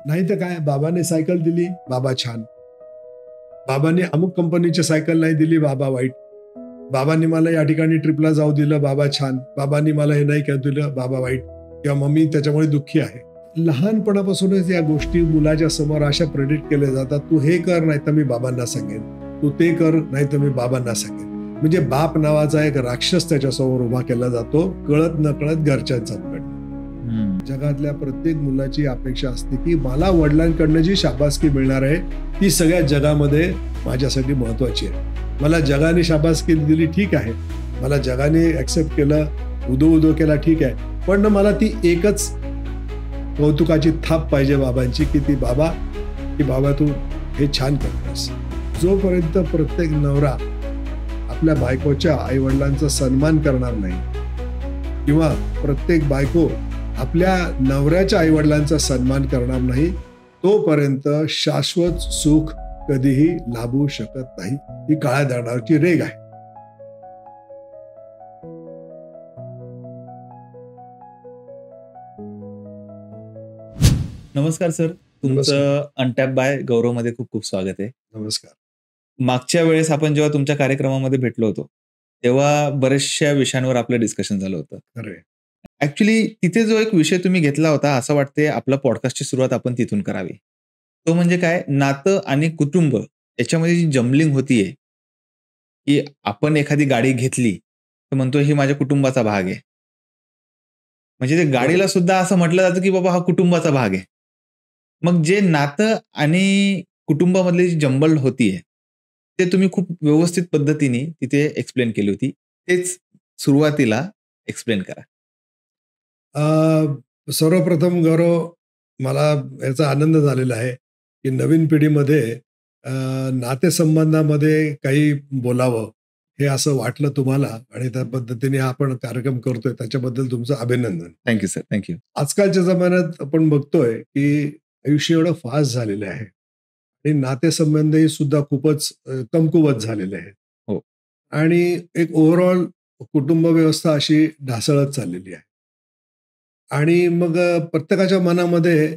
नाही तर काय, बाबाने सायकल दिली, बाबा छान. बाबांनी अमुक कंपनीची सायकल नाही दिली, बाबा वाईट. बाबांनी मला या ठिकाणी ट्रिपला जाऊ दिलं, बाबा छान. बाबांनी मला हे नाही करू दिलं, बाबा वाईट. किंवा मम्मी त्याच्यामुळे दुःखी आहे. लहानपणापासूनच या गोष्टी मुलाच्या समोर अशा प्रेडिक्ट केल्या जातात, तू हे कर नाही तर मी बाबांना सांगेन, तू ते कर नाही तर मी बाबांना सांगेन. म्हणजे बाप नावाचा एक राक्षस त्याच्यासमोर उभा केला जातो, कळत न कळत घरच्यांचा. जगातल्या प्रत्येक मुलाची अपेक्षा असते की मला वडिलांकडनं जी शाबासकी मिळणार आहे ती सगळ्या जगामध्ये माझ्यासाठी महत्वाची आहे. मला जगाने शाबासकी दिली, ठीक आहे, मला जगाने ऍक्सेप्ट केलं, उदो केला, ठीक आहे, पण मला ती एकच कौतुकाची थाप पाहिजे बाबांची की बाबा तू हे छान करतोस. जोपर्यंत प्रत्येक नवरा आपल्या बायकोच्या आई वडिलांचा सन्मान करणार नाही किंवा प्रत्येक बायको आपल्या नवऱ्याच्या आई वडिलांचा सन्मान करणार नाही, तोपर्यंत शाश्वत सुख कधीही लाभू शकत नाही. ही काळ्या दगडावरची रेघ आहे. नमस्कार सर, तुमचं अनटॅप बाय गौरव मध्ये खूप खूप स्वागत आहे. नमस्कार. मागच्या वेळेस आपण जेव्हा तुमच्या कार्यक्रमामध्ये भेटलो होतो तेव्हा बऱ्याचशा विषयांवर आपलं डिस्कशन झालं होतं. खरंय. ऍक्च्युली तिथे जो एक विषय तुम्ही घेतला होता, असं वाटते आपल्या पॉडकास्टची सुरुवात आपण तिथून करावी. तो म्हणजे काय, नातं आणि कुटुंब याच्यामध्ये जी जमलिंग होतीये, की आपण एखादी गाडी घेतली तर म्हणतो ही माझ्या कुटुंबाचा भाग आहे. म्हणजे ते गाडीला सुद्धा असं म्हटलं जातं की बाबा हा कुटुंबाचा भाग आहे. मग जे नातं आणि कुटुंबामधली जी जंबल होतीये ते तुम्ही खूप व्यवस्थित पद्धतीने तिथे एक्सप्लेन केली होती. तेच सुरुवातीला एक्सप्लेन करा. सर्वप्रथम गौरव, मला याचा आनंद झालेला आहे की नवीन पिढीमध्ये नातेसंबंधामध्ये काही बोलावं हे असं वाटलं तुम्हाला, आणि त्या पद्धतीने आपण कार्यक्रम करतोय त्याच्याबद्दल तुमचं अभिनंदन. Thank you sir, thank you. आजकालच्या जमान्यात आपण बघतोय की आयुष्य एवढं फास्ट झालेलं आहे आणि नातेसंबंधही सुद्धा खूपच कमकुवत झालेले आहेत. हो. आणि एक ओव्हरऑल कुटुंब व्यवस्था अशी ढासळत चाललेली आहे. आणि मग प्रत्येकाच्या मनामध्ये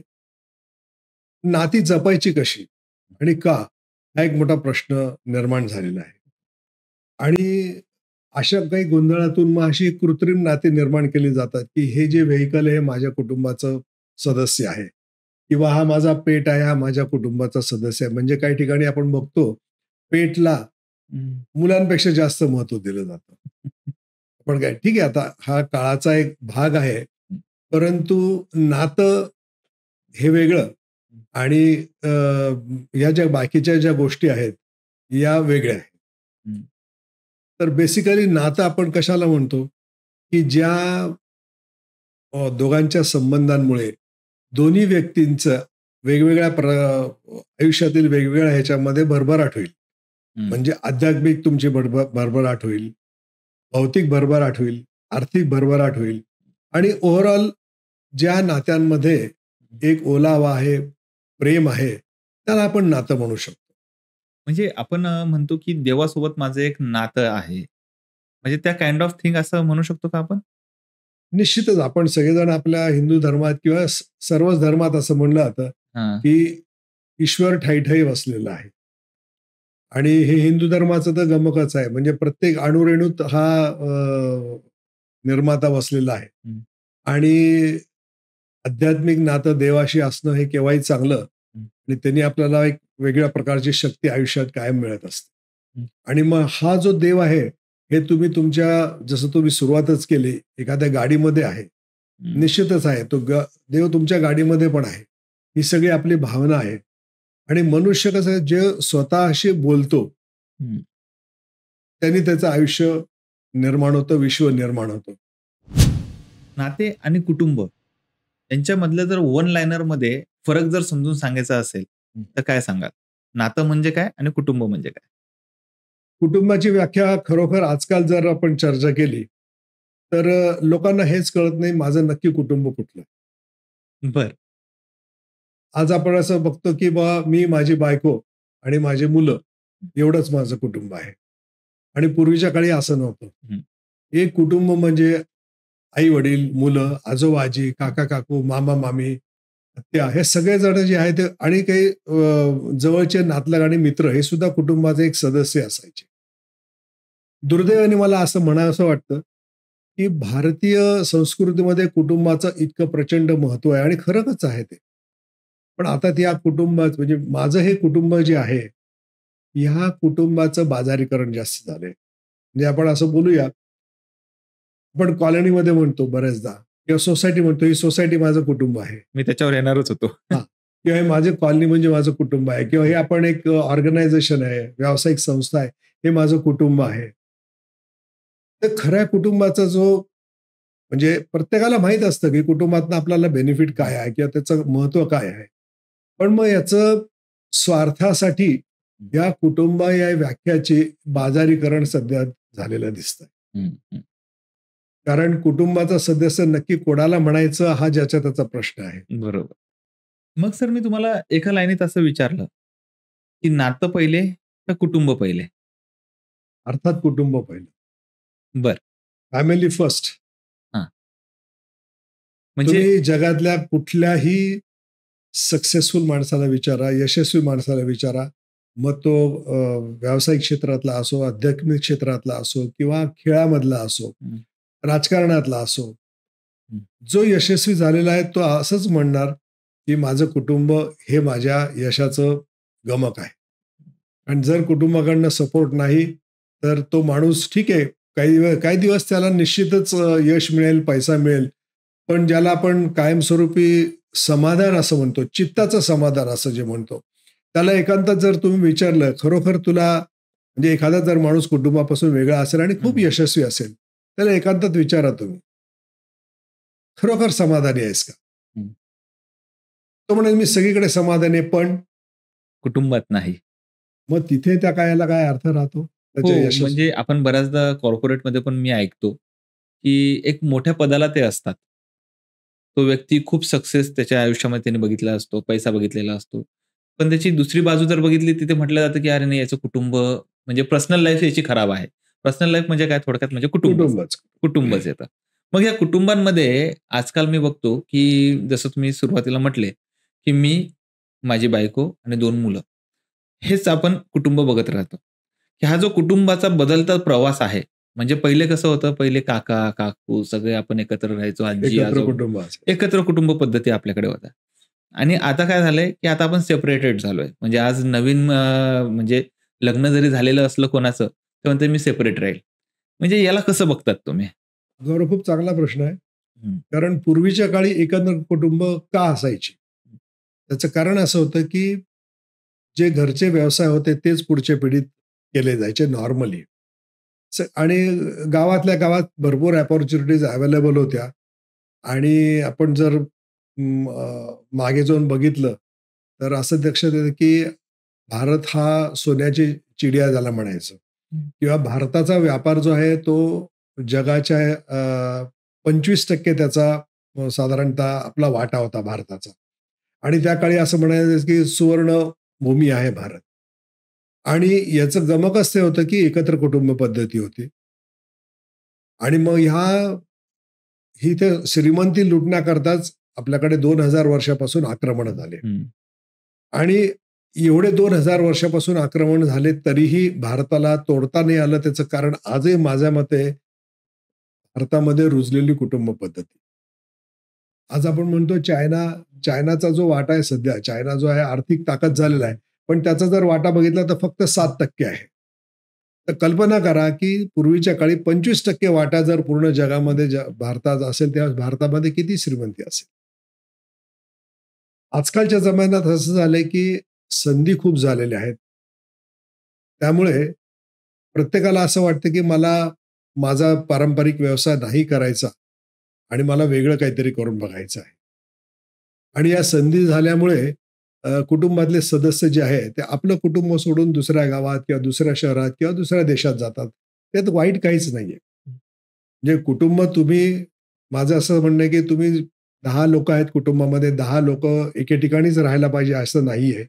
नाती जपायची कशी आणि का, हा एक मोठा प्रश्न निर्माण झालेला आहे. आणि अशा काही गोंधळातून मग अशी कृत्रिम नाती निर्माण केली जातात की हे जे व्हेइकल आहे माझ्या कुटुंबाचं सदस्य आहे, किंवा हा माझा पेट आहे, हा माझ्या कुटुंबाचा सदस्य आहे. म्हणजे काही ठिकाणी आपण बघतो पेटला मुलांपेक्षा जास्त महत्व दिलं जातं. पण काय, ठीक आहे, आता हा काळाचा एक भाग आहे, परंतु नातं हे वेगळं आणि या ज्या बाकीच्या ज्या गोष्टी आहेत या वेगळ्या आहेत. तर बेसिकली नातं आपण कशाला म्हणतो की ज्या दोघांच्या संबंधांमुळे दोन्ही व्यक्तींचं वेगवेगळ्या आयुष्यातील वेगवेगळ्या ह्याच्यामध्ये भरभराट होईल. म्हणजे आध्यात्मिक तुमची भरभराट होईल, भौतिक भरभराट होईल, आर्थिक भरभराट होईल, आणि ओव्हरऑल ज्या नात्यांमध्ये एक ओलावा आहे, प्रेम आहे, त्याला आपण नातं म्हणू शकतो. म्हणजे आपण म्हणतो की देवासोबत माझं एक नातं आहे, म्हणजे त्या काइंड ऑफ थिंग असं म्हणू शकतो का आपण? निश्चितच आपण सगळेजण आपल्या हिंदू धर्मात किंवा सर्वच धर्मात असं म्हणलं जातं की ईश्वर ठायी वसलेला आहे. आणि हे हिंदू धर्माचं तर गमकच आहे. म्हणजे प्रत्येक अणुरेणूत हा निर्माता बसलेला आहे. आणि आध्यात्मिक नातं देवाशी असणं हे केव्हाही चांगलं, आणि त्यांनी आपल्याला एक वेगळ्या प्रकारची शक्ती आयुष्यात कायम मिळत असते. आणि मग हा जो देव आहे हे तुम्ही जसं तुम्ही सुरुवातच केली, एखाद्या गाडीमध्ये आहे, निश्चितच आहे तो देव तुमच्या गाडीमध्ये पण आहे. ही सगळी आपली भावना आहे. आणि मनुष्य कसं आहे, जे स्वतःशी बोलतो त्यांनी त्याचं आयुष्य निर्माण होतं, विश्व निर्माण होतं. नाते आणि कुटुंब यांच्यामधलं जर वन लाइनर मध्ये फरक जर समजून सांगायचा असेल तर काय सांगाल? नातं म्हणजे काय आणि कुटुंब म्हणजे काय? कुटुंबाची व्याख्या खरोखर आजकाल जर आपण चर्चा केली तर लोकांना हेच कळत नाही माझं नक्की कुटुंब कुठलं. बर. आज आपण असं बघतो की मी, माझी बायको आणि माझी मुलं एवढंच माझं कुटुंब आहे. आणि पूर्वीच्या काळी असं नव्हतं. एक कुटुंब म्हणजे आई वडील, मुलं, आजोबा आजी, काका काकू, मामा मामी, हे सगळेजण जे आहे ते आणि काही जवळचे नातलग आणि मित्र हे सुद्धा कुटुंबाचे एक सदस्य असायचे. दुर्दैवाने मला असं म्हणावसं वाटतं, की भारतीय संस्कृतीमध्ये कुटुंबाचं इतकं प्रचंड महत्व आहे आणि खरंच आहे ते. पण आता त्या कुटुंबात म्हणजे माझं हे कुटुंब जे आहे, ह्या कुटुंबाचं बाजारीकरण जास्त झालंय. म्हणजे आपण असं बोलूया, आपण कॉलनीमध्ये म्हणतो बऱ्याचदा किंवा सोसायटी म्हणतो, ही सोसायटी माझं कुटुंब आहे. मी त्याच्यावर येणारच होतो. हां. किंवा हे माझे कॉलनी म्हणजे माझं कुटुंब आहे किंवा हे आपण एक ऑर्गनायझेशन आहे, व्यावसायिक संस्था आहे, हे माझं कुटुंब आहे. तर खऱ्या कुटुंबाचा जो म्हणजे प्रत्येकाला माहीत असतं, की कुटुंबातनं आपल्याला बेनिफिट काय आहे किंवा त्याचं महत्त्व काय आहे. पण मग याचं स्वार्थासाठी या कुटुंब या व्याख्याचे बाजारीकरण सध्या झालेलं दिसतंय. हं, हं. कारण कुटुंबाचा सदस्य नक्की कोणाला म्हणायचं हा ज्याच्या त्याचा प्रश्न आहे. बरोबर. मग सर मी तुम्हाला एका लाईनीत असं विचारलं, की नातं पहिले का कुटुंब पहिले? अर्थात कुटुंब पहिलं. बरं. Family first. हां. म्हणजे तुम्ही जगातल्या कुठल्याही सक्सेसफुल माणसाला विचारा, यशस्वी माणसाला विचारा. मग तो व्यावसायिक क्षेत्रातला असो, आध्यात्मिक क्षेत्रातला असो किंवा खेळामधला असो, हं, राजकारणातला असो. हं. जो यशस्वी झालेला आहे तो असंच म्हणणार, की माझं कुटुंब हे माझ्या यशाचं गमक आहे. आणि जर कुटुंबाकडनं सपोर्ट नाही, तर तो माणूस ठीक आहे, काही दिवस त्याला निश्चितच यश मिळेल, पैसा मिळेल. पण ज्याला आपण कायमस्वरूपी समाधान असं म्हणतो, चित्ताचं समाधान असं जे म्हणतो, त्याला एकांतात जर तुम्ही विचारलं, खरोखर तुला म्हणजे एखादा जर माणूस कुटुंबापासून वेगळा असेल आणि खूप हं. यशस्वी असेल, त्याला एकांतात विचारा तुम्ही, खरोखर समाधानी आहेस का? हं. तो म्हणेल, "मी सगळीकडे समाधानी आहे, पण" कुटुंबात नाही. मग तिथे त्या कायाला काय अर्थ राहतो? त्याच्या हो, यशस्वी म्हणजे आपण बऱ्याचदा कॉर्पोरेटमध्ये पण मी ऐकतो, की एक मोठ्या पदाला ते असतात. तो व्यक्ती खूप सक्सेस त्याच्या आयुष्यामध्ये त्याने बघितला असतो, पैसा बघितलेला असतो. पण त्याची दुसरी बाजू जर बघितली तिथे म्हटलं जातं, की "अरे नाही, याचं कुटुंब म्हणजे पर्सनल लाईफ याची खराब आहे." पर्सनल लाईफ म्हणजे काय थोडक्यात म्हणजे कुटुंबच. कुटुंबच. कुटुंबच येतं. मग या कुटुंबांमध्ये आजकाल मी बघतो, की जसं तुम्ही सुरुवातीला म्हटले, की मी, माझी बायको आणि 2 मुलं. हेच आपण कुटुंब बघत राहतो. की हा जो कुटुंबाचा बदलता प्रवास आहे, म्हणजे पहिले कसं होतं, पहिले काका, काकू सगळे आपण एकत्र राहायचो, एकत्र आजी-आजोबा. कुटुंब असेल. एकत्र कुटुंब पद्धती आपल्याकडे होत्या. आणि आता काय झालंय, की आता आपण सेपरेटेड झालोय. म्हणजे आज नवीन म्हणजे लग्न जरी झालेलं असलं कोणाचं, तर म्हणते मी सेपरेट राहील. म्हणजे याला कसं बघतात तुम्ही? गौरव खूप चांगला प्रश्न आहे. हं, कारण पूर्वीच्या काळी एकत्र कुटुंब का असायची? त्याचं कारण असं होतं, की जे घरचे व्यवसाय होते तेच पुढच्या पिढीत केले जायचे नॉर्मली. आणि गावातल्या गावात भरपूर अपॉर्च्युनिटीज अवेलेबल होत्या आणि आपण जर मागे जाऊन बघितलं, तर असं लक्षात येतं, की भारत हा सोन्याची चिडिया ज्याला म्हणायचं हं, किंवा भारताचा व्यापार जो आहे तो जगाच्या 25% त्याचा साधारणतः आपला वाटा होता भारताचा. आणि त्या काळी असं म्हणायचं की सुवर्ण भूमी आहे भारत. आणि याचं गमकच ते होतं की एकत्र कुटुंब पद्धती होती. आणि मग ही ते श्रीमंती लुटण्याकरताच आपल्याकडे 2000 वर्षापासून आक्रमण झाले. हं. आणि एवढे 2000 वर्षापासून आक्रमण झाले तरीही भारताला तोडता नाही आलं. त्याचं कारण आजही माझ्या मते भारतामध्ये रुजलेली कुटुंब पद्धती. आज आपण म्हणतो चायनाचा जो वाटा आहे सध्या, चायना जो आहे आर्थिक ताकद झालेला आहे. पण त्याचा जर वाटा बघितला तर फक्त 7% आहे. तर कल्पना करा, की पूर्वीच्या काळी 25% वाटा जर पूर्ण जगामध्ये भारतात असेल, तेव्हा भारतामध्ये किती श्रीमंती असेल. आजकालच्या जमान्यात असं झालंय, की संधी खूप झालेल्या आहेत. त्यामुळे प्रत्येकाला असं वाटतं, की मला माझा पारंपरिक व्यवसाय नाही करायचा आणि मला वेगळं काहीतरी करून बघायचं आहे. आणि या संधी झाल्यामुळे कुटुंबातले सदस्य जे आहे ते आपलं कुटुंब सोडून दुसऱ्या गावात किंवा दुसऱ्या शहरात किंवा दुसऱ्या देशात जातात. त्यात वाईट काहीच नाहीये. म्हणजे कुटुंब तुम्ही माझं असं म्हणणं आहे, की तुम्ही 10 लोकं आहेत कुटुंबामध्ये, 10 लोकं एके ठिकाणीच राहायला पाहिजे असं नाहीये.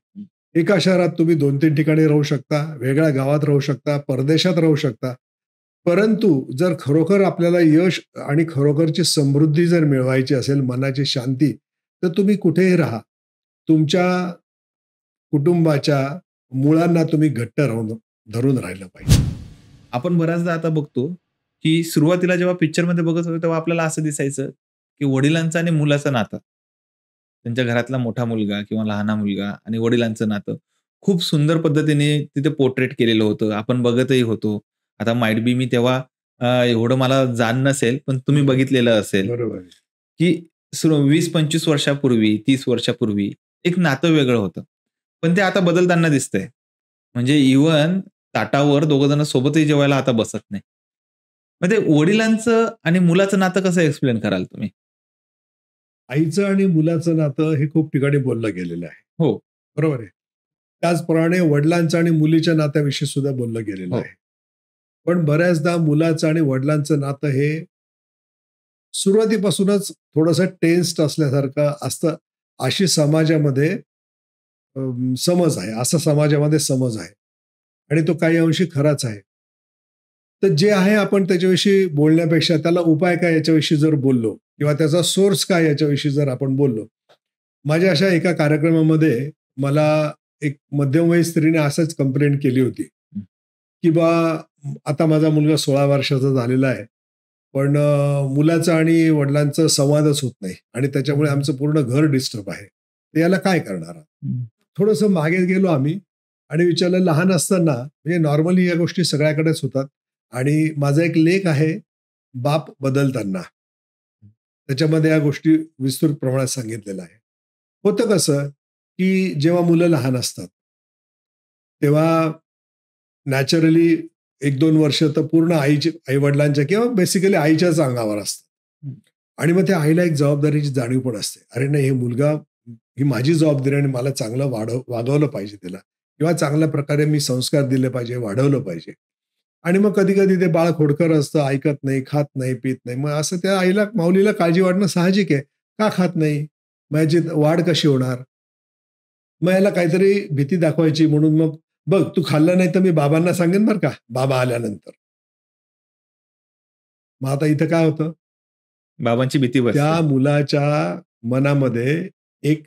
एका शहरात तुम्ही 2-3 ठिकाणी राहू शकता, वेगळ्या गावात राहू शकता, परदेशात राहू शकता. परंतु जर खरोखर आपल्याला यश आणि खरोखरची समृद्धी जर मिळवायची असेल, मनाची शांती, तर तुम्ही कुठेही राहा, तुमच्या कुटुंबाच्या मुळांना तुम्ही घट्ट धरून राहिलं पाहिजे. आपण बऱ्याचदा आता बघतो, की सुरुवातीला जेव्हा पिक्चरमध्ये बघत होतो, तेव्हा आपल्याला असं दिसायचं, की वडिलांचं आणि मुलाचं नातं. त्यांच्या घरातला मोठा मुलगा किंवा लहाना मुलगा आणि वडिलांचं नातं खूप सुंदर पद्धतीने तिथे पोर्ट्रेट केलेलं होतं. आपण बघतही होतो. आता माईट बी मी तेव्हा एवढं मला जाण नसेल, पण तुम्ही बघितलेलं असेल, बरोबर आहे. की 20-25 वर्षापूर्वी, 30 वर्षापूर्वी एक नातं वेगळं होतं. पण ते आता बदलताना दिसतंय. म्हणजे इव्हन ताटावर दोघं जण सोबतही जेवायला आता बसत नाही. मग ते वडिलांचं आणि मुलाचं नातं कसं एक्सप्लेन कराल तुम्ही? आईचं आणि मुलाचं नातं हे खूप ठिकाणी बोललं गेलेलं आहे. हो, बरोबर आहे. त्याचप्रमाणे वडिलांचं आणि मुलीच्या नात्याविषयी सुद्धा बोललं गेलेलं हो. आहे. पण बऱ्याचदा मुलाचं आणि वडिलांचं नातं हे सुरुवातीपासूनच थोडंसं टेन्स्ड असल्यासारखं असतं, अशी समाजामध्ये समज आहे. असा समाजामध्ये समज आहे. आणि तो काही अंशी खराच आहे. तर जे आहे आपण त्याच्याविषयी बोलण्यापेक्षा त्याला उपाय काय याच्याविषयी जर बोललो किंवा त्याचा सोर्स काय याच्याविषयी जर आपण बोललो. माझ्या अशा एका कार्यक्रमामध्ये मला एक मध्यमवयीन स्त्रीने असंच कंप्लेंट केली होती, की आता माझा मुलगा 16 वर्षाचा झालेला आहे. पण मुलाचा आणि वडिलांचा संवादच होत नाही आणि त्याच्यामुळे आमचं पूर्ण घर डिस्टर्ब आहे. तर याला काय करणार आहात? हं. थोडंसं मागे गेलो आम्ही आणि विचारलं लहान असताना म्हणजे नॉर्मली या गोष्टी सगळ्याकडेच होतात आणि माझा एक लेख आहे, बाप बदलताना. त्याच्यामध्ये या गोष्टी विस्तृत प्रमाणात सांगितलेल्या आहे. होतं कसं, की जेव्हा मुलं लहान असतात, तेव्हा नॅचरली 1-2 वर्ष तर पूर्ण आई-वडिलांच्या किंवा बेसिकली आईच्याच अंगावर असतात. हं. आणि मग त्या आईला एक जबाबदारीची जाणीव पण असते. अरे नाही, हे मुलगा ही माझी जबाबदारी आणि मला चांगलं वागवलं पाहिजे त्याला किंवा चांगल्या प्रकारे मी संस्कार दिले पाहिजे, वाढवलं पाहिजे. आणि मग कधी-कधी ते बाळ खोडकर असतं, ऐकत नाही, खात नाही, पीत नाही. मग असं त्या माऊलीला काळजी वाटणं साहजिक आहे. का खात नाही? मग याची वाढ कशी होणार? मग याला काहीतरी भीती दाखवायची म्हणून मग, "बघ तू खाल्लं नाही तर मी बाबांना सांगेन बरं का, बाबा आल्यानंतर." मग आता इथं काय होतं? बाबांची भीती बसते. त्या मुलाच्या मनामध्ये एक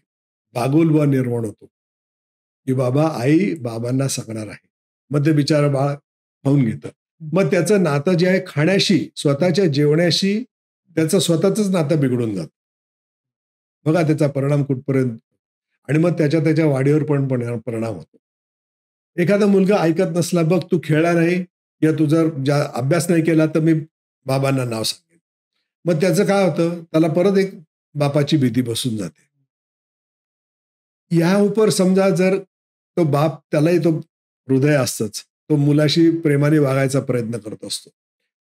बागुलबा निर्माण होतो, की बाबा आई बाबांना सांगणार आहे. मग ते बिचारं बाळ खाऊन घेतं. मग त्याचं नातं जे आहे खाण्याशी, स्वतःच्या जेवण्याशी त्याचं स्वतःचंच नातं बिघडून जातं. बघा त्याचा परिणाम कुठपर्यंत आणि मग त्याच्या वाढीवर पण परिणाम होतो. एखादा मुलगा ऐकत नसला, "बघ तू खेळला नाही किंवा तू जर अभ्यास नाही केला तर मी बाबांना नाव सांगेन." मग त्याचं काय होतं, त्याला परत एक बापाची भीती बसून जाते. ह्या उपर समजा जर तो बाप त्यालाही तो हृदय असतंच. तो मुलाशी प्रेमाने वागायचा प्रयत्न करत असतो.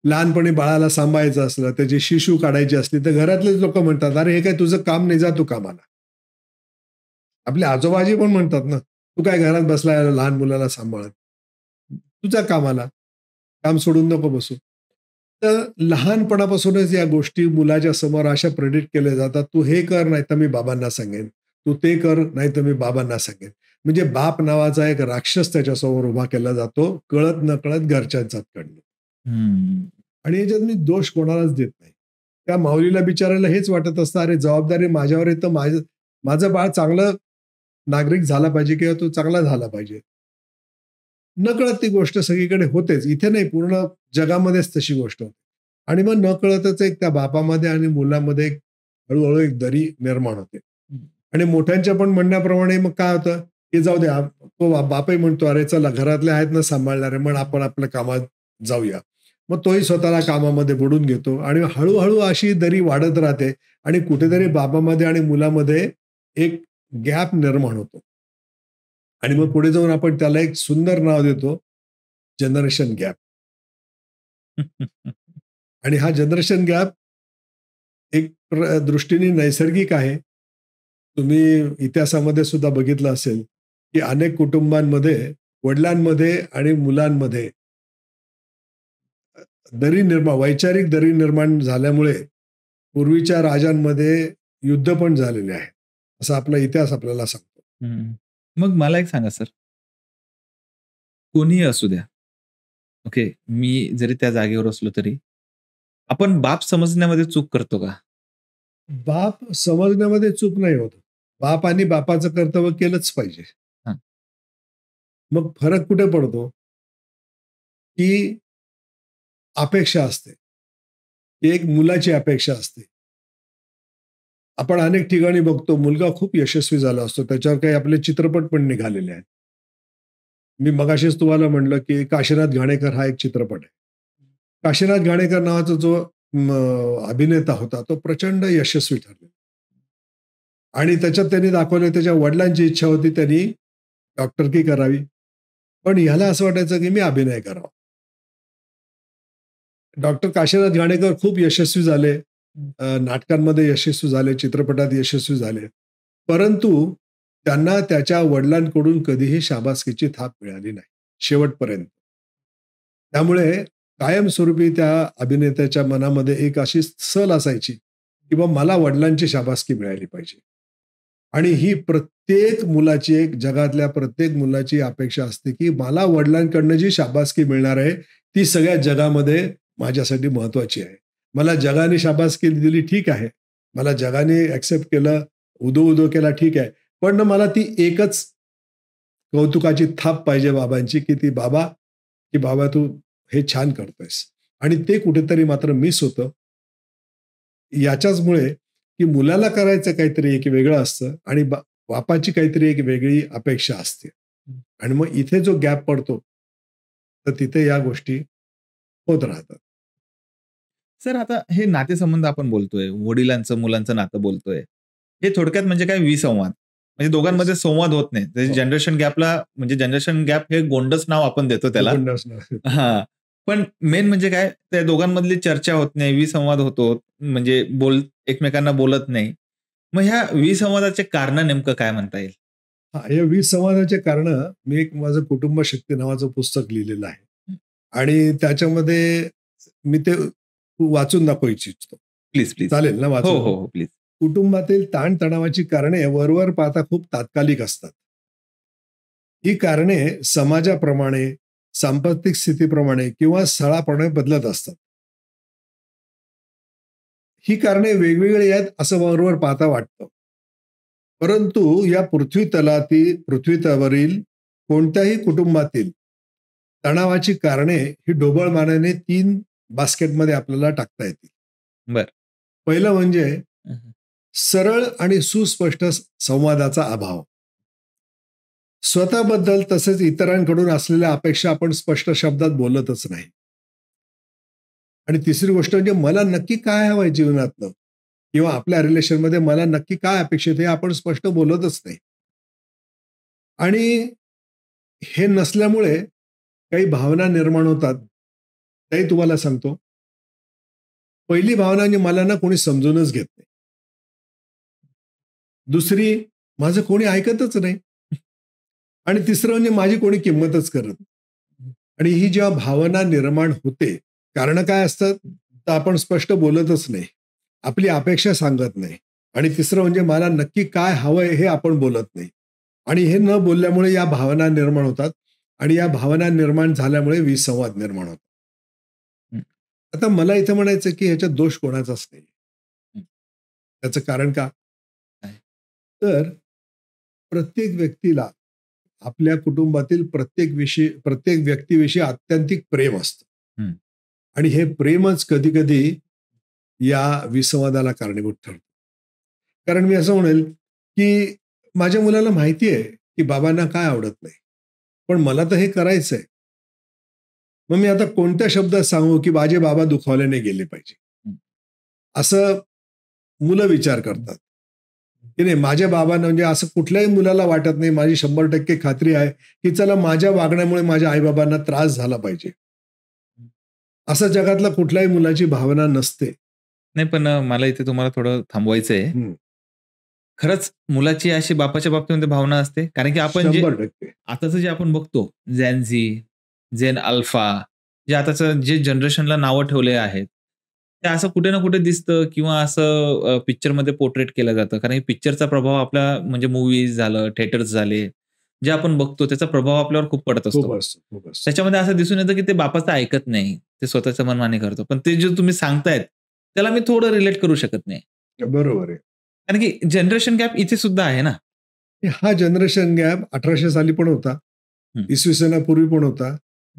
लहानपणी बाळाला सांभाळायचं असलं, त्याची शिशू काढायची असली, तर घरातलेच लोकं म्हणतात, "अरे हे काय तुझं काम नाही, जा तू कामाला." आपले आजोबाजी पण म्हणतात ना, "तू काय घरात बसलाय लहान मुलाला सांभाळत. तू जा कामाला. काम सोडून नको बसू." तर लहानपणापासूनच या गोष्टी मुलाच्या समोर अशा प्रेडिक्ट केल्या जातात, "तू हे कर, नाहीतर मी बाबांना सांगेन. तू ते कर, नाहीतर मी बाबांना सांगेन." म्हणजे बाप नावाचा एक राक्षस त्याच्यासमोर उभा केला जातो, कळत-नकळत घरच्यांच्याकडनं. हं. आणि याच्यात मी दोष कोणालाच देत नाही. त्या माऊलीला बिचारायला हेच वाटत असतं, "अरे जबाबदारी माझ्यावर आहे, तर माझं बाळ चांगलं नागरिक झाला पाहिजे किंवा तो चांगला झाला पाहिजे." नकळत ती गोष्ट सगळीकडे होतेच. इथे नाही, पूर्ण जगामध्येच तशी गोष्ट होते. आणि मग नकळतच एक त्या बापामध्ये आणि मुलामध्ये एक हळू एक दरी निर्माण होते. आणि मोठ्यांच्या पण म्हणण्याप्रमाणे मग काय होतं, की जाऊ द्या, तो बापही म्हणतो, "अरे चला घरातले आहेत ना सांभाळणारे, मग आपण आपल्या कामात जाऊया." मग तोही स्वतःला कामामध्ये बुडून घेतो आणि हळू अशी दरी वाढत राहते आणि कुठेतरी बाबामध्ये आणि मुलामध्ये एक गॅप निर्माण होतो. आणि मग पुढे जाऊन आपण त्याला एक सुंदर नाव देतो, जनरेशन गॅप. आणि हा जनरेशन गॅप एक दृष्टीने नैसर्गिक आहे. तुम्ही इतिहासामध्ये सुद्धा बघितलं असेल, की अनेक कुटुंबांमध्ये वडिलांमध्ये आणि मुलांमध्ये वैचारिक दरी निर्माण झाल्यामुळे पूर्वीच्या राजांमध्ये युद्ध पण झालेले आहेत. असा आपला इतिहास आपल्याला सांगतो. हं. मग मला एक सांगा सर, कोणीही असू द्या, ओके. मी जरी त्या जागेवर असलो तरी, आपण बाप समजण्यामध्ये चूक करतो का? बाप समजण्यामध्ये चूक नाही होत. बाप आणि बापाचं कर्तव्य केलंच पाहिजे. हां. मग फरक कुठे पडतो? की अपेक्षा असते. ती एक मुलाची अपेक्षा असते. आपण अनेक ठिकाणी बघतो मुलगा खूप यशस्वी झाला असतो. त्याच्यावर काही आपले चित्रपट पण निघालेले आहेत. मी मगाशीच तुम्हाला म्हटलं, की काशीनाथ घाणेकर हा एक चित्रपट आहे. काशीनाथ घाणेकर नावाचा जो अभिनेता होता, तो प्रचंड यशस्वी ठरला. आणि त्याच्यात त्यांनी दाखवलं त्याच्या वडिलांची इच्छा होती त्यांनी डॉक्टरकी करावी. पण ह्याला असं वाटायचं, की मी अभिनय करावा. डॉक्टर काशीनाथ घाणेकर खूप यशस्वी झाले. नाटकांमध्ये यशस्वी झाले, चित्रपटात यशस्वी झाले. परंतु त्यांना त्याच्या वडिलांकडून कधीही शाबासकीची थाप मिळाली नाही, शेवटपर्यंत. त्यामुळे कायमस्वरूपी त्या अभिनेत्याच्या मनामध्ये एक अशी सल असायची, की बा मला वडिलांची शाबासकी मिळाली पाहिजे. आणि ही प्रत्येक मुलाची एक जगातल्या प्रत्येक मुलाची अपेक्षा असते, की मला वडिलांकडनं जी शाबासकी मिळणार आहे, ती सगळ्या जगामध्ये माझ्यासाठी महत्वाची आहे. मला जगाने शाबासकी दिली ठीक आहे. मला जगाने ॲक्सेप्ट केलं, उदो-उदो केला ठीक आहे. पण ना मला ती एकच कौतुकाची थाप पाहिजे बाबांची, की बाबा तू हे छान करतोयस. आणि ते कुठेतरी मात्र मिस होतं. याच्याचमुळे, की मुलाला करायचं काहीतरी एक वेगळं असतं आणि बापाची काहीतरी एक वेगळी अपेक्षा असते. आणि मग इथे जो गॅप पडतो, तर तिथे या गोष्टी होत राहतात. सर आता हे नातेसंबंध आपण बोलतोय, वडिलांचं मुलांचं नातं बोलतोय. हे थोडक्यात म्हणजे काय विसंवाद. म्हणजे दोघांमध्ये संवाद होत नाही. हो. जनरेशन गॅपला म्हणजे जनरेशन गॅप हे गोंडस नाव आपण देतो त्याला. गोंड असणार. हां. पण मेन म्हणजे काय त्या दोघांमधली चर्चा होत नाही, विसंवाद होतो. म्हणजे एकमेकांना बोलत नाही. मग ह्या विसंवादाचे कारण नेमकं काय म्हणता येईल? हां, या विसंवादाचे कारणं मी एक माझं कुटुंब शक्ती नावाचं पुस्तक लिहिलेलं आहे. आणि त्याच्यामध्ये मी ते वाचून दाखवू इच्छितो. Please, please. चालेल ना हो, वाचून? हो, हो. प्लीज. कुटुंबातील ताणतणावाची कारणे वरवर पाहता खूप तात्कालिक असतात. ही कारणे समाजाप्रमाणे, सांपत्तिक स्थितीप्रमाणे किंवा स्थळाप्रमाणे बदलत असतात. ही कारणे वेगवेगळी आहेत असं वरवर पाहता वाटतं. परंतु या पृथ्वीतलावरील कोणत्याही कुटुंबातील तणावाची कारणे ही ढोबळमानाने 3 बास्केटमध्ये आपल्याला टाकता येतील. बरं. पहिलं म्हणजे हं, हं. सरळ आणि सुस्पष्ट संवादाचा अभाव. स्वतःबद्दल तसेच इतरांकडून असलेल्या अपेक्षा आपण स्पष्ट शब्दात बोलतच नाही. आणि तिसरी गोष्ट म्हणजे मला नक्की काय हवंय जीवनातलं किंवा आपल्या रिलेशनमध्ये मला नक्की काय अपेक्षित आहे हे आपण स्पष्ट बोलतच नाही. आणि हे नसल्यामुळे काही भावना निर्माण होतात. त्याही तुम्हाला सांगतो. पहिली भावना म्हणजे मला ना कोणी समजूनच घेत नाही. दुसरी, माझं कोणी ऐकतच नाही. आणि तिसरं म्हणजे माझी कोणी किंमतच करत नाही. आणि ही जेव्हा भावना निर्माण होते, कारणं काय असतात? तर आपण स्पष्ट बोलतच नाही. आपली अपेक्षा सांगत नाही. आणि तिसरं म्हणजे मला नक्की काय हवंय हे आपण बोलत नाही. आणि हे न बोलल्यामुळे या भावना निर्माण होतात आणि या भावना निर्माण झाल्यामुळे विसंवाद निर्माण होतात. हं. आता मला इथं म्हणायचं की ह्याच्यात दोष कोणाचाच नाही. हं. त्याचं कारण का? काय? तर प्रत्येक व्यक्तीला आपल्या कुटुंबातील प्रत्येक व्यक्तीविषयी आत्यंतिक प्रेम असतं. हं. आणि हे प्रेमच कधी-कधी या विसंवादाला कारणीभूत ठरतं. कारण मी असं म्हणेल, की माझ्या मुलाला माहिती आहे, की बाबांना काय आवडत नाही. पण मला तर हे करायचंय. मग मी आता कोणत्या शब्दात सांगू, की माझे बाबा दुखावले नाही गेले पाहिजे. हं. असं मुलं विचार करतात. की नाही माझ्या बाबांना म्हणजे असं कुठल्याही मुलाला वाटत नाही, माझी 100% खात्री आहे, की चला माझ्या वागण्यामुळे माझ्या आई-बाबांना त्रास झाला पाहिजे. असं जगातल्या कुठल्याही मुलाची भावना नसते. नाही पण मला इथे तुम्हाला थोडं थांबवायचंय. हं. खरंच मुलाची अशी बापाच्या बाबतीमध्ये भावना असते. कारण की आपण जे 100%. आताचं जे आपण बघतो झेन झी, झेन अल्फा जे आताचं जे जनरेशनला नावं ठेवले आहेत. ते असं कुठे ना कुठे दिसतं किंवा असं पिक्चरमध्ये पोर्ट्रेट केलं जातं. कारण की पिक्चरचा प्रभाव आपल्या म्हणजे मूव्हीज झालं, थिएटर्स झाले, जे आपण बघतो त्याचा प्रभाव आपल्यावर खूप पडत असतो. खूप असतं, खूप असतं. त्याच्यामध्ये असं दिसून येतं की ते बापाचं ऐकत नाही. ते स्वतःचं मनमानी करतो. पण ते जे तुम्ही सांगतायत त्याला मी थोडं रिलेट करू शकत नाही. बरोबर आहे. कारण की जनरेशन गॅप इथे सुद्धा आहे ना. हा जनरेशन गॅप 1800 साली पण होता, हं. इसवी सनापूर्वी पण होता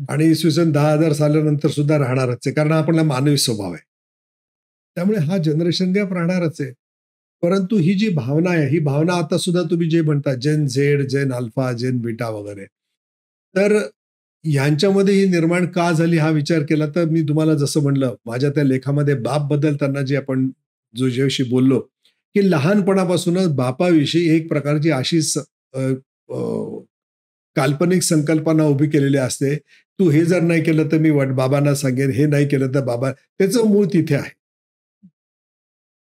आणि इसवी सन 10,000 साल्यानंतर सुद्धा राहणारच आहे, कारण हा आपला मानवी स्वभाव आहे. त्यामुळे हा जनरेशन गॅप राहणारच आहे. परंतु ही जी भावना आहे, ही भावना आता सुद्धा तुम्ही जे म्हणता जेन झेड, जेन अल्फा, जेन बीटा वगैरे, तर ह्यांच्यामध्ये ही निर्माण का झाली हा विचार केला तर मी तुम्हाला जसं म्हणलं, माझ्या त्या लेखामध्ये बाप बदलताना जे आपण ज्याविषयी बोललो, की लहानपणापासूनच बापाविषयी एक प्रकारची अशी अ, अ, काल्पनिक संकल्पना उभी केलेली असते. तू हे जर नाही केलं तर मी बाबांना सांगेन, हे नाही केलं तर बाबा त्याचं मूळ तिथे आहे.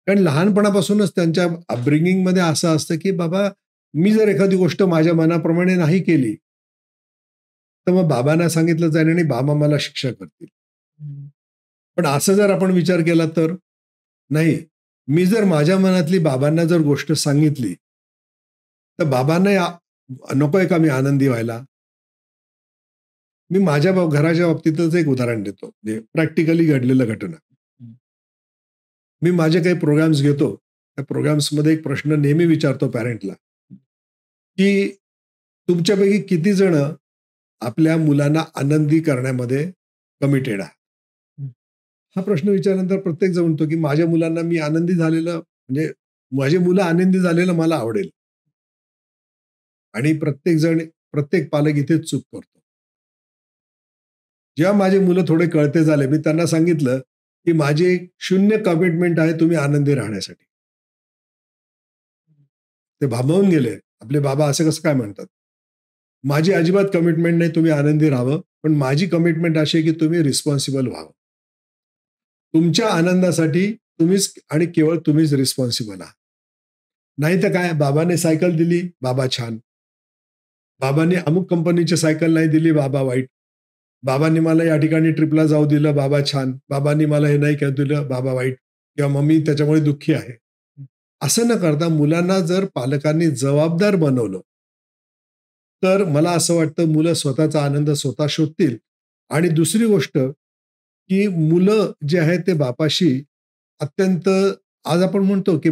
कारण लहानपणापासूनच त्यांच्या अपब्रिंगिंगमध्ये असं असतं, की बाबा मी जर एखादी गोष्ट माझ्या मनाप्रमाणे नाही केली, तर मग बाबांना सांगितलं जाईल आणि बाबा मला शिक्षा करतील. पण असं जर आपण विचार केला तर नाही. मी जर माझ्या मनातली बाबांना जर गोष्ट सांगितली, तर बाबांना नकोय का मी आनंदी व्हायला? मी माझ्या घराच्या बाबतीतच एक उदाहरण देतो. म्हणजे प्रॅक्टिकली घडलेलं घटना. मी माझे काही प्रोग्राम्स घेतो. त्या प्रोग्राम्समध्ये एक प्रश्न नेहमी विचारतो पॅरेंटला, की तुमच्यापैकी किती जण आपल्या मुलांना आनंदी करण्यामध्ये कमिटेड आहे? हा प्रश्न विचारल्यानंतर प्रत्येक जण म्हणतो, की माझ्या मुलांना मी आनंदी झालेलं म्हणजे माझी मुलं आनंदी झालेलं मला आवडेल. आणि प्रत्येक पालक इथेच चूक करतो. जेव्हा माझी मुलं थोडे कळते झाले, मी त्यांना सांगितलं, की माझी एक 0 कमिटमेंट आहे तुम्ही आनंदी राहण्यासाठी. ते भांबावून गेले. आपले बाबा असं कसं काय म्हणतात? माझी अजिबात कमिटमेंट नाही तुम्ही आनंदी राहावं, पण माझी कमिटमेंट अशी आहे, की तुम्ही रिस्पॉन्सिबल व्हावं. तुमच्या आनंदासाठी तुम्हीच आणि केवळ तुम्हीच रिस्पॉन्सिबल आहात. नाहीतर काय बाबाने सायकल दिली, बाबा छान. बाबांनी अमुक कंपनीची सायकल नाही दिली, बाबा वाईट. बाबांनी मला या ठिकाणी ट्रिपला जाऊ दिलं, बाबा छान. बाबांनी मला हे नाही करू दिलं, बाबा वाईट. किंवा मम्मी त्याच्यामुळे दुःखी आहे. असं न करता मुलांना जर पालकांनी जबाबदार बनवलं, तर मला असं वाटतं मुलं स्वतःचा आनंद स्वतः शोधतील आणि दुसरी गोष्ट, की मुलं जे आहेत ते बापाशी अत्यंत आज आपण म्हणतो, की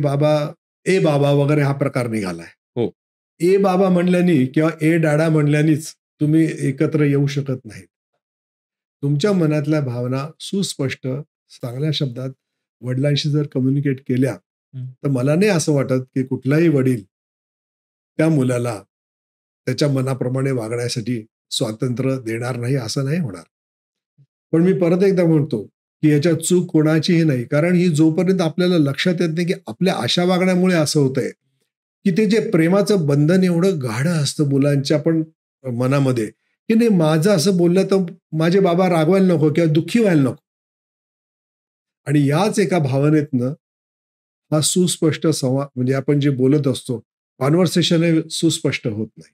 ए बाबा वगैरे हा प्रकार निघालाय. हो. ए बाबा म्हणल्याने किंवा ए डाडा म्हणल्यानेच तुम्ही एकत्र येऊ शकत नाहीत. तुमच्या मनातल्या भावना सुस्पष्ट, चांगल्या शब्दात वडिलांशी जर कम्युनिकेट केल्या, हं. तर मला नाही असं वाटत, की कुठलाही वडील त्या मुलाला त्याच्या मनाप्रमाणे वागण्यासाठी स्वातंत्र्य देणार नाही, असं नाही होणार. पण मी परत एकदा म्हणतो, की याच्यात चूक कोणाचीही नाही. कारण ही जोपर्यंत आपल्याला लक्षात येत नाही, की आपल्या अशा वागण्यामुळे असं होतंय, की ते जे प्रेमाचं बंधन एवढं गाढ असतं मुलांच्या पण मनामध्ये, की नाही माझं असं बोललं तर माझे बाबा रागवायला नको किंवा दुःखी व्हायला नको. आणि याच एका भावनेतनं हा सुस्पष्ट संवाद म्हणजे आपण जे बोलत असतो, कन्व्हर्सेशन हे सुस्पष्ट होत नाही.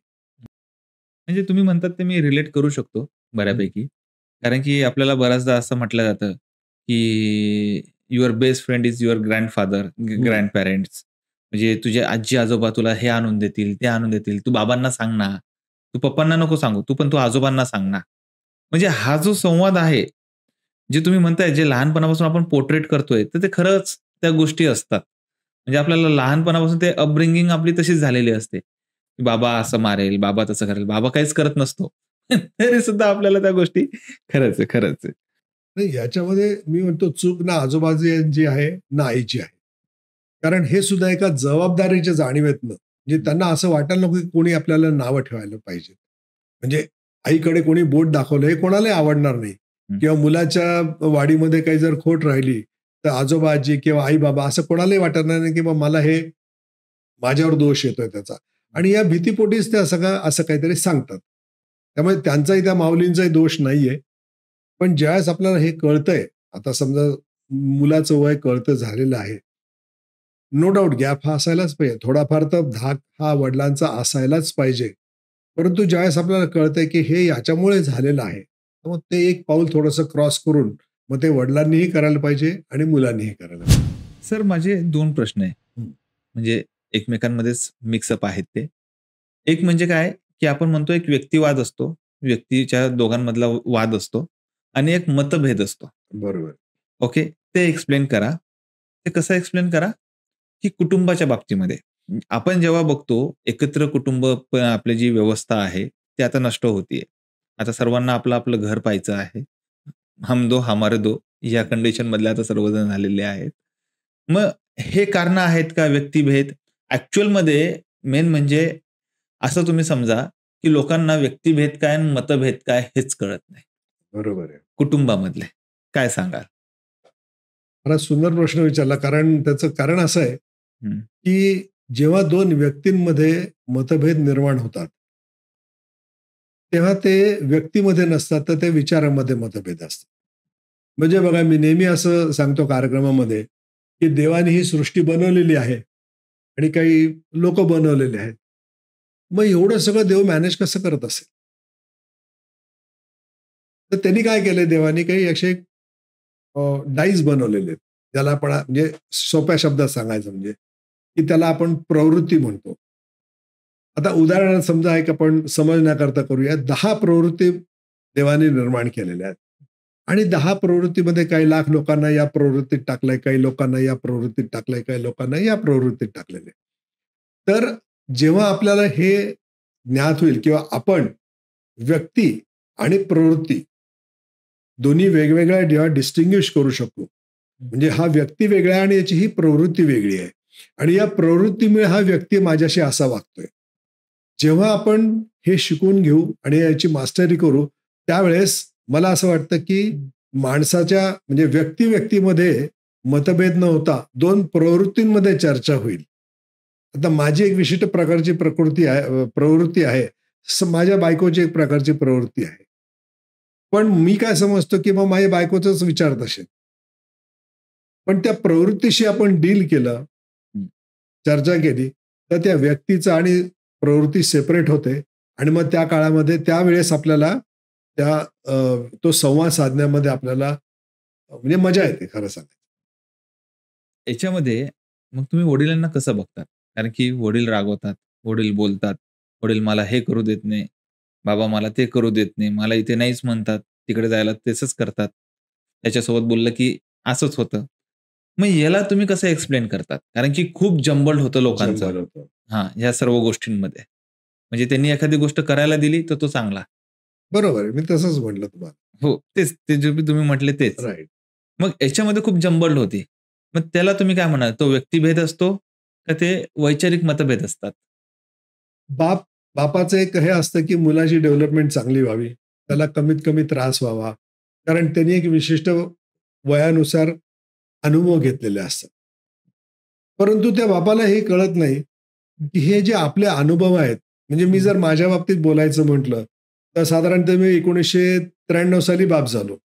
म्हणजे तुम्ही म्हणतात ते मी रिलेट करू शकतो बऱ्यापैकी. कारण की आपल्याला बऱ्याचदा असं म्हटलं जातं, की your best friend is your grandfather, हं. ग्रँडपॅरेंट्स. म्हणजे तुझे आजी-आजोबा तुला हे आणून देतील, ते आणून देतील. तू बाबांना सांग ना. तू पप्पांना नको सांगू. तू आजोबांना सांग ना. म्हणजे हा जो संवाद आहे, जे तुम्ही म्हणताय जे लहानपणापासून आपण पोर्ट्रेट करतोय, तर ते खरंच त्या गोष्टी असतात. म्हणजे आपल्याला लहानपणापासून ते अपब्रिंगिंग आपली तशीच झालेली असते. बाबा असं मारेल, बाबा तसं करेल. बाबा काहीच करत नसतो. तरी सुद्धा आपल्याला त्या गोष्टी खरंच आहे, खरंच आहे. नाही याच्यामध्ये मी म्हणतो चूक ना आजोबाची आहे ना आईची आहे. कारण हे सुद्धा एका जबाबदारीच्या जाणीवेतनं म्हणजे त्यांना असं वाटायला नको की कोणी आपल्याला नावं ठेवायला पाहिजे. म्हणजे आईकडे कोणी बोट दाखवलं हे कोणालाही आवडणार नाही. हं. किंवा मुलाच्या वाढीमध्ये काही जर खोट राहिली, तर आजोबा-आजी किंवा आई-बाबा असं कोणालाही वाटणार नाही की बा मला हे माझ्यावर दोष येतोय त्याचा. आणि या भीतीपोटीच त्या सगळं असं काहीतरी सांगतात. त्यामुळे त्यांचाही त्या माऊलींचाही दोष नाहीये. पण ज्यावेळेस आपल्याला हे कळतंय, आता समजा मुलाचं वय कळतं झालेलं आहे. नो डाउट गॅप हा असायलाच पाहिजे. थोडाफार तर धाक हा वडिलांचा असायलाच पाहिजे. परंतु ज्यावेळेस आपल्याला कळतंय, की हे याच्यामुळे झालेलं आहे, तर मग ते एक पाऊल थोडंसं क्रॉस करून मग ते वडिलांनीही करायला पाहिजे आणि मुलांनीही करायला पाहिजे. सर माझे 2 प्रश्न आहे. हं. म्हणजे एकमेकांमध्येच मिक्सअप आहेत ते. एक म्हणजे काय, की आपण म्हणतो एक व्यक्तिवाद असतो. व्यक्तीच्या दोघांमधला वाद असतो आणि एक मतभेद असतो. बरोबर. ओके. ते एक्सप्लेन करा. ते कसं एक्सप्लेन करा? की कुटुंबाच्या बाबतीमध्ये आपण जेव्हा बघतो एकत्र कुटुंब आपली जी व्यवस्था आहे ती आता नष्ट होतीये. आता सर्वांना आपलं आपलं घर पाहायचं आहे. हम दो हमारे दो या कंडिशन मधले आता सर्वजण झालेले आहेत. मग हे कारण आहेत का व्यक्तिभेद? ॲक्चुअलमध्ये मेन म्हणजे असं तुम्ही समजा, की लोकांना व्यक्तिभेद काय आणि मतभेद काय हेच कळत नाही. बरोबर आहे. कुटुंबामधले. काय सांगाल? मला सुंदर प्रश्न विचारला, कारण त्याचं कारण असं आहे, हं. की जेव्हा 2 व्यक्तींमध्ये मतभेद निर्माण होतात, तेव्हा ते व्यक्तीमध्ये नसतात, तर ते विचारामध्ये मतभेद असतात. म्हणजे बघा, मी नेहमी असं सांगतो कार्यक्रमामध्ये, की देवाने ही सृष्टी बनवलेली आहे आणि काही लोकं बनवलेले आहेत. मग एवढं सगळं देव मॅनेज कसं करत असेल? तर त्यांनी काय केलंय देवाने, काही असे डाईस बनवलेले आहेत. ज्याला आपण म्हणजे सोप्या शब्दात सांगायचं म्हणजे, की त्याला आपण प्रवृत्ती म्हणतो. आता उदाहरणार्थ समजा एक आपण समजण्याकरता करूया. 10 प्रवृत्ती देवाने निर्माण केलेल्या आहेत. आणि 10 प्रवृत्तीमध्ये काही लाख लोकांना या प्रवृत्तीत टाकलंय, काही लोकांना या प्रवृत्तीत टाकलंय, काही लोकांना या प्रवृत्तीत टाकलेलं आहे. तर जेव्हा आपल्याला हे ज्ञात होईल किंवा आपण व्यक्ती आणि प्रवृत्ती दोन्ही वेगवेगळ्या जेव्हा डिस्टिंग्विश करू शकू, म्हणजे हा व्यक्ती वेगळा आहे आणि याची ही प्रवृत्ती वेगळी आहे. आणि या प्रवृत्तीमुळे हा व्यक्ती माझ्याशी असा वागतोय. जेव्हा आपण हे शिकून घेऊ आणि याची मास्टरी करू, त्यावेळेस मला असं वाटतं, की माणसाच्या म्हणजे व्यक्ती-व्यक्तीमध्ये मतभेद न होता 2 प्रवृत्तींमध्ये चर्चा होईल. आता माझी एक विशिष्ट प्रकारची प्रवृत्ती आहे. माझ्या बायकोची एक प्रकारची प्रवृत्ती आहे. पण मी काय समजतो, की मग माझ्या बायकोचाच विचार तसे. पण त्या प्रवृत्तीशी आपण डील केलं, हं. चर्चा केली, तर त्या व्यक्तीचं आणि प्रवृत्ती सेपरेट होते आणि मग त्या काळामध्ये त्यावेळेस आपल्याला तो संवाद साधण्यामध्ये आपल्याला म्हणजे मजा येते खरं सांगायचं. याच्यामध्ये मग तुम्ही वडिलांना कसं बघतात? कारण की वडील रागवतात, वडील बोलतात, वडील मला हे करू देत नाही, बाबा मला ते करू देत नाही, मला इथे नाहीच म्हणतात, तिकडे जायला तसंच करतात. त्याच्यासोबत बोललं की असंच होतं. मग याला तुम्ही कसं एक्सप्लेन करतात? कारण की खूप जंबल होतं लोकांचं. जंबल होतं. हां, ह्या सर्व गोष्टींमध्ये. म्हणजे त्यांनी एखादी गोष्ट करायला दिली तर तो चांगला. बरोबर आहे. मी तसंच म्हटलं तुम्हाला. हो, तेच. ते जे तुम्ही म्हटले तेच. राइट. मग याच्यामध्ये खूप जंबल होती. मग त्याला तुम्ही काय म्हणाल? तो व्यक्तिभेद असतो का ते वैचारिक मतभेद असतात? बापाचं एक हे असतं, की मुलाची डेव्हलपमेंट चांगली व्हावी. त्याला कमीत कमी त्रास व्हावा. कारण त्यांनी एक विशिष्ट वयानुसार अनुभव घेतलेले असतात. परंतु त्या बापाला हे कळत नाही, की हे जे आपले अनुभव आहेत, म्हणजे मी जर माझ्या बाबतीत बोलायचं म्हटलं, तर साधारणतः मी 1993 साली बाप झालो.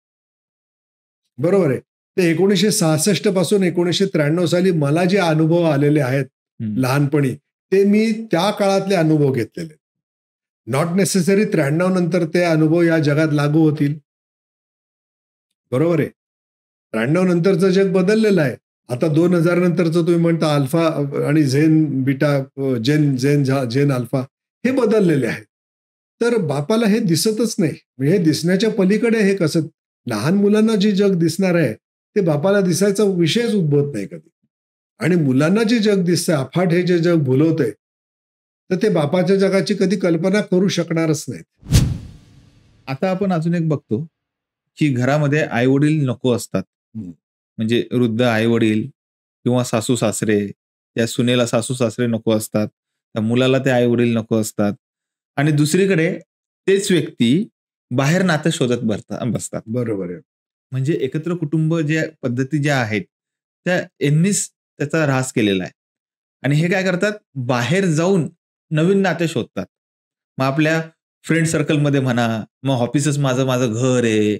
बरोबर आहे. ते 1966 पासून 1993 साली मला जे अनुभव आलेले आहेत हं. लहानपणी, ते मी त्या काळातले अनुभव घेतलेले. नॉट नेसेसरी 93 नंतर ते अनुभव या जगात लागू होतील. बरोबर आहे. 93 नंतरचं जग बदललेलं आहे. आता 2000 नंतरचं तुम्ही म्हणता अल्फा आणि झेन बीटा, झेन अल्फा हे बदललेले आहेत. तर बापाला हे दिसतच नाही. म्हणजे हे दिसण्याच्या पलीकडे हे कसं लहान मुलांना जे जग दिसणार आहे, ते बापाला दिसायचा विषयच उद्भवत नाही कधी. आणि मुलांना जे जग दिसतंय, अफाट हे जे जग भुलवतंय, तर ते बापाच्या जगाची कधी कल्पना करू शकणारच नाहीत. आता आपण अजून एक बघतो, की घरामध्ये आई-वडील नको असतात. हं. म्हणजे वृद्ध आई-वडील किंवा सासू-सासरे, त्या सुनेला सासू-सासरे नको असतात. त्या मुलाला ते आई-वडील नको असतात. आणि दुसरीकडे तेच व्यक्ती बाहेर नातं शोधत बसतात. बरोबर आहे. म्हणजे एकत्र कुटुंब ज्या पद्धती ज्या आहेत, त्या यांनीच त्याचा ऱ्हास केलेला आहे. आणि हे काय करतात, बाहेर जाऊन नवीन नाते शोधतात. मग आपल्या फ्रेंड सर्कलमध्ये म्हणा, मग ऑफिसच माझं माझं घर आहे.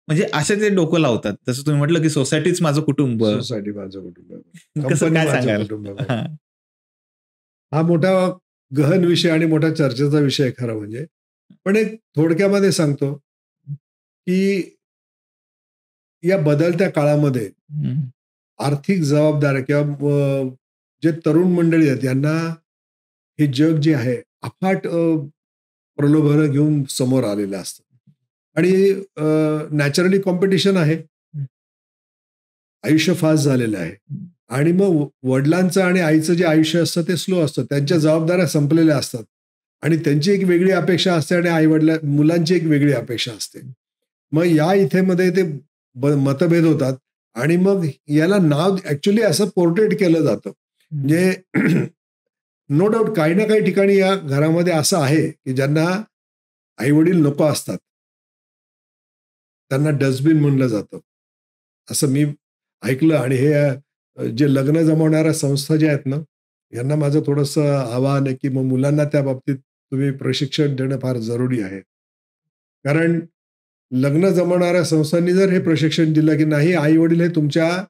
म्हणजे असे ते डोकं लावतात. जसं तुम्ही म्हटलं, की सोसायटीच माझं कुटुंब. सोसायटी माझं कुटुंब आहे. कसं कंपनी काय माझं सांगाल? कुटुंब आहे. हां. हा मोठा गहन विषय आणि मोठा चर्चेचा विषय आहे खरं म्हणजे. पण एक थोडक्यामध्ये सांगतो, की या बदलत्या काळामध्ये हं. आर्थिक जबाबदाऱ्या किंवा जे तरुण मंडळी आहेत यांना हे जग जे आहे अफाट प्रलोभनं घेऊन समोर आलेलं असतं. आणि नॅचरली कॉम्पिटिशन आहे. आयुष्य फास्ट झालेलं आहे. आणि मग वडिलांचं आणि आईचं जे आयुष्य असतं ते स्लो असतं. त्यांच्या जबाबदाऱ्या संपलेल्या असतात आणि त्यांची एक वेगळी अपेक्षा असते आणि मुलांची एक वेगळी अपेक्षा असते. मग या इथे मध्ये ते मतभेद होतात आणि मग याला नाव ऍक्च्युली असं पोर्ट्रेट केलं जातं. म्हणजे नो डाऊट काही ना काही ठिकाणी या घरामध्ये असं आहे की ज्यांना आईवडील नको असतात, त्यांना डस्टबिन म्हणलं जातं, असं मी ऐकलं. आणि हे जे लग्न जमवणाऱ्या संस्था ज्या आहेत ना, यांना माझं थोडंसं आवाहन आहे की मग मुलांना त्या बाबतीत तुम्ही प्रशिक्षण देणं फार जरुरी आहे. कारण लग्न जमवणाऱ्या संस्थांनी जर हे प्रशिक्षण दिलं की नाही, आई वडील हे तुमच्या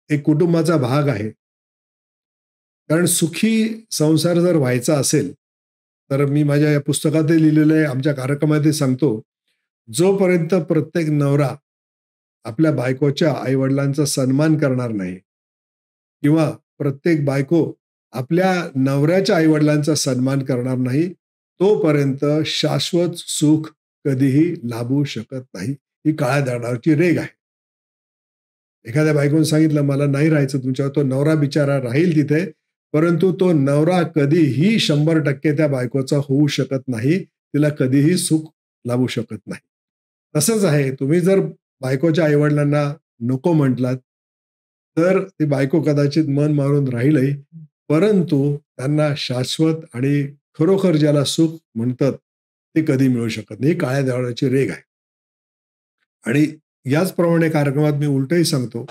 एक कुटुंबाचा भाग आहे. कारण सुखी संसार जर व्हायचा असेल, तर मी माझ्या या पुस्तकातही लिहिलेलं आहे, आमच्या कार्यक्रमातही सांगतो, जोपर्यंत प्रत्येक नवरा आपल्या बायकोच्या आईवडिलांचा सन्मान करणार नाही किंवा प्रत्येक बायको आपल्या नवऱ्याच्या आईवडिलांचा सन्मान करणार नाही, तोपर्यंत शाश्वत सुख कधीही लाभू शकत नाही. ही काळ्या दगडावरची रेघ आहे. एखाद्या बायकोने सांगितलं मला नाही राहायचं तुमच्यावर, तो नवरा बिचारा राहील तिथे, परंतु तो नवरा कधीही 100% त्या बायकोचा होऊ शकत नाही. तिला कधीही सुख लाभू शकत नाही. तसंच आहे, तुम्ही जर बायकोच्या आईवडिलांना नको म्हटलात, तर ती बायको कदाचित मन मारून राहीलही, परंतु त्यांना शाश्वत आणि खरोखर ज्याला सुख म्हणतात ते कधी मिळू शकत नाही. ही काळ्या दगडाची रेघ आहे. आणि याचप्रमाणे कार्यक्रमात मी उलटही सांगतो,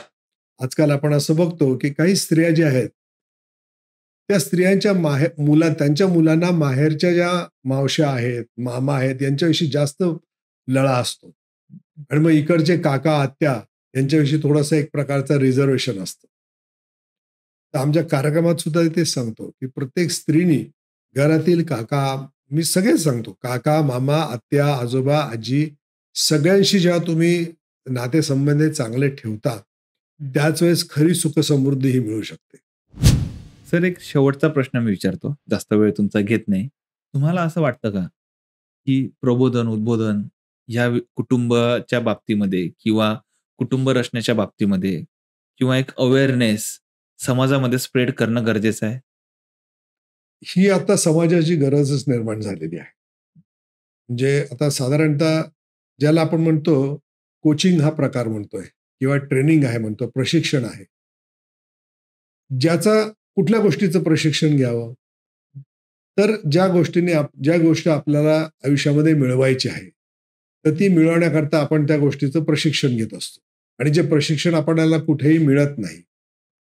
आजकाल आपण असं बघतो की काही स्त्रिया ज्या आहेत, त्या स्त्रियांच्या त्यांच्या मुलांना माहेरच्या ज्या मावश्या आहेत, मामा आहेत, यांच्याविषयी जास्त लळा असतो. आणि मग इकडचे काका आत्या यांच्याविषयी थोडंसं एक प्रकारचं रिझर्वेशन असतं. तर आमच्या कार्यक्रमात सुद्धा तेच सांगतो की प्रत्येक स्त्रीनी घरातील काका, मी सगळेच सांगतो, काका, मामा, आत्या, आजोबा, आजी, सगळ्यांशी जेव्हा तुम्ही नातेसंबंध चांगले ठेवता, त्याच वेळेस खरी सुखसमृद्धी ही मिळू शकते. सर, एक शेवटचा प्रश्न मी विचारतो, जास्त वेळ तुमचा घेत नाही. तुम्हाला असं वाटतं का, की प्रबोधन, उद्बोधन या कुटुंबाच्या बाबतीमध्ये किंवा कुटुंब रचनेच्या बाबतीमध्ये किंवा एक अवेअरनेस समाजामध्ये स्प्रेड करणं गरजेचं आहे? ही आता समाजाची गरजच निर्माण झालेली आहे. म्हणजे आता साधारणतः ज्याला आपण म्हणतो कोचिंग हा प्रकार म्हणतोय किंवा ट्रेनिंग आहे म्हणतो, प्रशिक्षण आहे. ज्याचा कुठल्या गोष्टीचं प्रशिक्षण घ्यावं? तर ज्या गोष्ट आपल्याला आयुष्यामध्ये मिळवायची आहे, तर ती मिळवण्याकरता आपण त्या गोष्टीचं प्रशिक्षण घेत असतो. आणि जे प्रशिक्षण आपल्याला कुठेही मिळत नाही,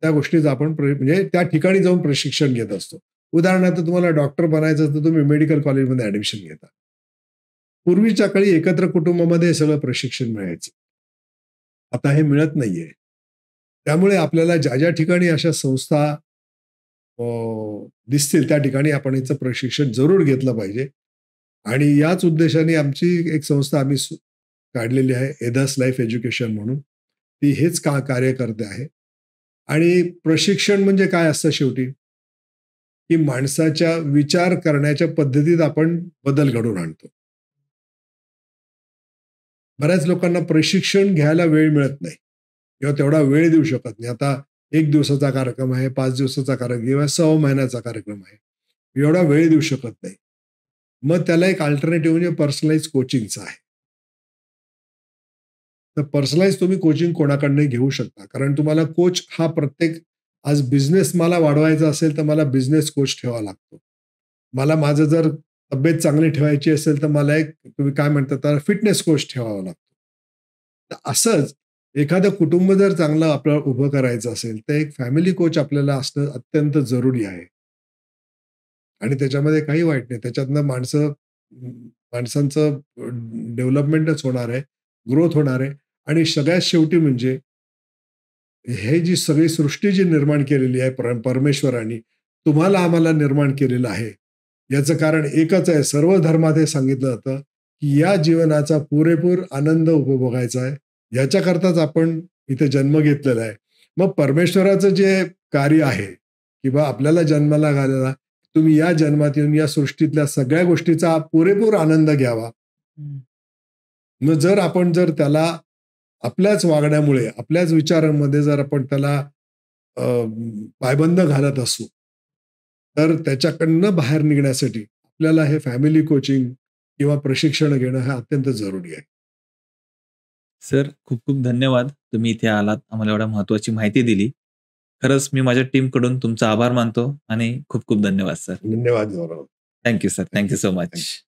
त्या गोष्टीचं आपण म्हणजे त्या ठिकाणी जाऊन प्रशिक्षण घेत असतो. उदाहरणार्थ तुम्हाला डॉक्टर बनायचं तर तुम्ही मेडिकल कॉलेजमध्ये ऍडमिशन घेता. पूर्वीच्या काळी एकत्र कुटुंबामध्ये हे सगळं प्रशिक्षण मिळायचं. आता हे मिळत नाहीये. त्यामुळे आपल्याला ज्या ज्या ठिकाणी अशा संस्था दिसतील त्या ठिकाणी आपण याचं प्रशिक्षण जरूर घेतलं पाहिजे. आणि याच उद्देशाने आमची एक संस्था आम्ही काढलेली आहे, एदास लाईफ एज्युकेशन म्हणून. ती हेच कार्य करते आहे. आणि प्रशिक्षण म्हणजे काय असतं शेवटी, की माणसाच्या विचार करण्याच्या पद्धतीत आपण बदल घडवून आणतो. बऱ्याच लोकांना प्रशिक्षण घ्यायला वेळ मिळत नाही किंवा तेवढा वेळ देऊ शकत नाही. आता 1 दिवसाचा कार्यक्रम आहे, 5 दिवसाचा कार्यक्रम किंवा 6 महिन्याचा कार्यक्रम आहे, एवढा वेळ देऊ शकत नाही. मग त्याला एक अल्टरनेटिव्ह म्हणजे पर्सनलाइज कोचिंगचा आहे. तर पर्सनलाइज तुम्ही कोचिंग कोणाकडनं घेऊ शकता. कारण तुम्हाला कोच हा आज बिझनेस मला वाढवायचा असेल तर मला बिझनेस कोच ठेवावा लागतो. मला माझं जर तब्येत चांगली ठेवायची असेल तर मला एक तुम्ही काय म्हणता त्याला फिटनेस कोच ठेवावा लागतो. तर असंच एखादं कुटुंब जर चांगलं आपल्याला उभं करायचं असेल तर एक फॅमिली कोच आपल्याला असणं अत्यंत जरुरी आहे. आणि त्याच्यामध्ये काही वाईट नाही. त्याच्यातनं माणसांचं डेव्हलपमेंटच होणार आहे, ग्रोथ होणार आहे. आणि सगळ्यात शेवटी म्हणजे हे जी सगळी सृष्टी जी निर्माण केलेली आहे परमेश्वराने तुम्हाला आम्हाला निर्माण केलेलं आहे, याचं कारण एकच आहे. सर्व धर्मात हे सांगितलं जातं की या जीवनाचा पुरेपूर आनंद उपभोगायचा आहे, याच्याकरताच आपण इथे जन्म घेतलेला आहे. मग परमेश्वराचं जे कार्य आहे किंवा आपल्याला जन्माला घाललेला, तुम्ही या जन्मात येऊन या सृष्टीतल्या सगळ्या गोष्टीचा पुरेपूर आनंद घ्यावा. मग जर त्याला आपल्याच वागण्यामुळे, आपल्याच विचारांमध्ये जर आपण त्याला पायबंद घालत असू, तर त्याच्याकडनं बाहेर निघण्यासाठी आपल्याला हे फॅमिली कोचिंग किंवा प्रशिक्षण घेणं हे अत्यंत जरुरी आहे. सर, खूप खूप धन्यवाद. तुम्ही इथे आलात, आम्हाला एवढ्या महत्त्वाची माहिती दिली. खरंच मी माझ्या टीमकडून तुमचा आभार मानतो आणि खूप खूप धन्यवाद सर. धन्यवाद Gaurav. Thank you sir. Thank you so Thank much.